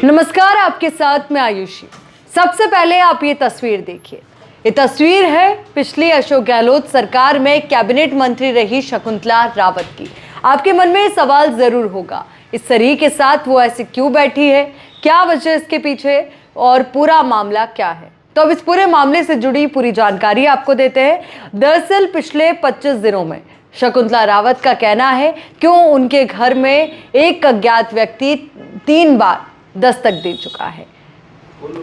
नमस्कार, आपके साथ मैं आयुषी। सबसे पहले आप ये तस्वीर देखिए। ये तस्वीर है पिछली अशोक गहलोत सरकार में कैबिनेट मंत्री रही शकुंतला रावत की। आपके मन में सवाल जरूर होगा, इस शरीर के साथ वो ऐसे क्यों बैठी है, क्या वजह इसके पीछे और पूरा मामला क्या है। तो अब इस पूरे मामले से जुड़ी पूरी जानकारी आपको देते हैं। दरअसल पिछले 25 दिनों में शकुंतला रावत का कहना है क्यों उनके घर में एक अज्ञात व्यक्ति 3 बार दस्तक दे चुका है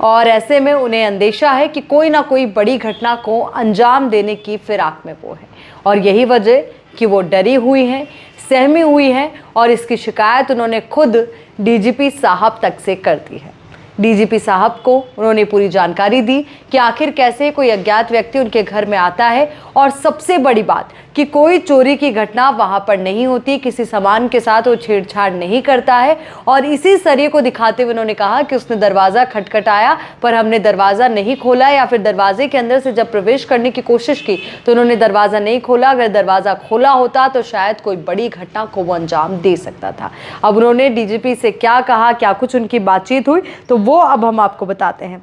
और ऐसे में उन्हें अंदेशा है कि कोई ना कोई बड़ी घटना को अंजाम देने की फिराक में वो है और यही वजह कि वो डरी हुई हैं, सहमी हुई हैं और इसकी शिकायत उन्होंने खुद डीजीपी साहब तक से कर दी है। डीजीपी साहब को उन्होंने पूरी जानकारी दी कि आखिर कैसे कोई अज्ञात व्यक्ति उनके घर में आता है और सबसे बड़ी बात कि कोई चोरी की घटना वहां पर नहीं होती, किसी सामान के साथ वो छेड़छाड़ नहीं करता है। और इसी सरिये को दिखाते हुए उन्होंने कहा कि उसने दरवाज़ा खटखटाया पर हमने दरवाज़ा नहीं खोला, या फिर दरवाजे के अंदर से जब प्रवेश करने की कोशिश की तो उन्होंने दरवाज़ा नहीं खोला। अगर दरवाज़ा खोला होता तो शायद कोई बड़ी घटना को वो अंजाम दे सकता था। अब उन्होंने डीजीपी से क्या कहा, क्या कुछ उनकी बातचीत हुई, तो वो अब हम आपको बताते हैं।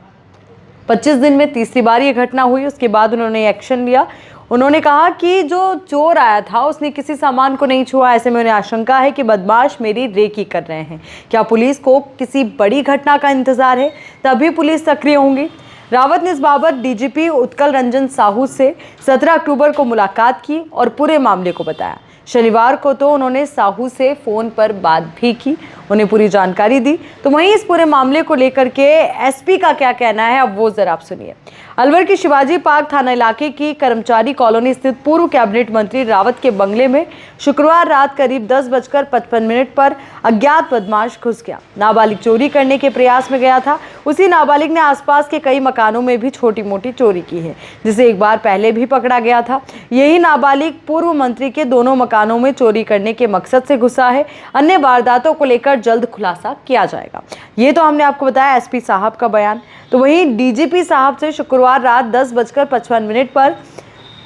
25 दिन में तीसरी बार ये घटना हुई, उसके बाद उन्होंने एक्शन लिया। उन्होंने कहा कि जो चोर आया था उसने किसी सामान को नहीं छुआ, ऐसे में उन्हें आशंका है कि बदमाश मेरी रेकी कर रहे हैं। क्या पुलिस को किसी बड़ी घटना का इंतजार है, तभी पुलिस सक्रिय होंगी। रावत ने इस बाबत डीजीपी उत्कल रंजन साहू से 17 अक्टूबर को मुलाकात की और पूरे मामले को बताया। शनिवार को तो उन्होंने साहू से फ़ोन पर बात भी की, उन्हें पूरी जानकारी दी। तो वहीं इस पूरे मामले को लेकर के एसपी का क्या कहना है, अब वो ज़रा आप सुनिए। अलवर की शिवाजी पार्क थाना इलाके की कर्मचारी कॉलोनी स्थित पूर्व कैबिनेट मंत्री रावत के बंगले में शुक्रवार रात करीब 10:55 पर अज्ञात बदमाश घुस गया। नाबालिग चोरी करने के प्रयास में गया था। उसी नाबालिग ने आसपास के कई मकानों में भी छोटी मोटी चोरी की है, जिसे एक बार पहले भी पकड़ा गया था। यही नाबालिग पूर्व मंत्री के दोनों मकानों में चोरी करने के मकसद से घुसा है। अन्य वारदातों को लेकर जल्द खुलासा किया जाएगा। ये तो हमने आपको बताया एसपी साहब का बयान। तो वहीं डीजीपी साहब से शुक्रवार रात 10:55 पर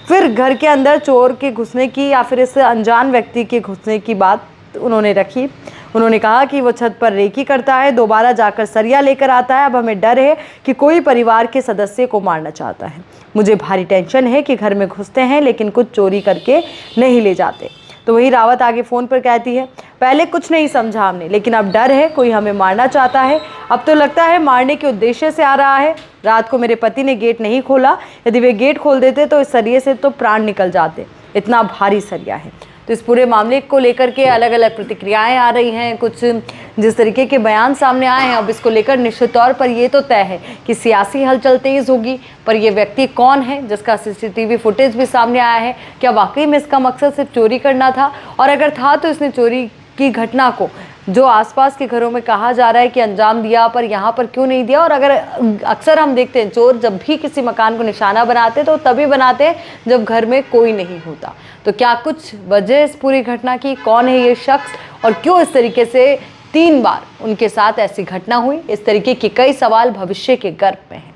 फिर घर के अंदर चोर के घुसने की या फिर इस अनजान व्यक्ति के घुसने की बात उन्होंने रखी। उन्होंने कहा कि वो छत पर रेकी करता है, दोबारा जाकर सरिया लेकर आता है। अब हमें डर है कि कोई परिवार के सदस्य को मारना चाहता है। मुझे भारी टेंशन है कि घर में घुसते हैं लेकिन कुछ चोरी करके नहीं ले जाते। तो वही रावत आगे फ़ोन पर कहती है, पहले कुछ नहीं समझा हमने, लेकिन अब डर है कोई हमें मारना चाहता है। अब तो लगता है मारने के उद्देश्य से आ रहा है। रात को मेरे पति ने गेट नहीं खोला, यदि वे गेट खोल देते तो इस सरिये से तो प्राण निकल जाते, इतना भारी सरिया है। तो इस पूरे मामले को लेकर के अलग अलग प्रतिक्रियाएं आ रही हैं, कुछ जिस तरीके के बयान सामने आए हैं। अब इसको लेकर निश्चित तौर पर ये तो तय है कि सियासी हलचल तेज़ होगी, पर ये व्यक्ति कौन है जिसका सीसीटीवी फुटेज भी सामने आया है, क्या वाकई में इसका मकसद सिर्फ चोरी करना था, और अगर था तो इसने चोरी की घटना को जो आसपास के घरों में कहा जा रहा है कि अंजाम दिया, पर यहाँ पर क्यों नहीं दिया। और अगर अक्सर हम देखते हैं चोर जब भी किसी मकान को निशाना बनाते तो तभी बनाते हैं जब घर में कोई नहीं होता। तो क्या कुछ वजह इस पूरी घटना की, कौन है ये शख्स और क्यों इस तरीके से 3 बार उनके साथ ऐसी घटना हुई, इस तरीके के कई सवाल भविष्य के गर्भ में हैं।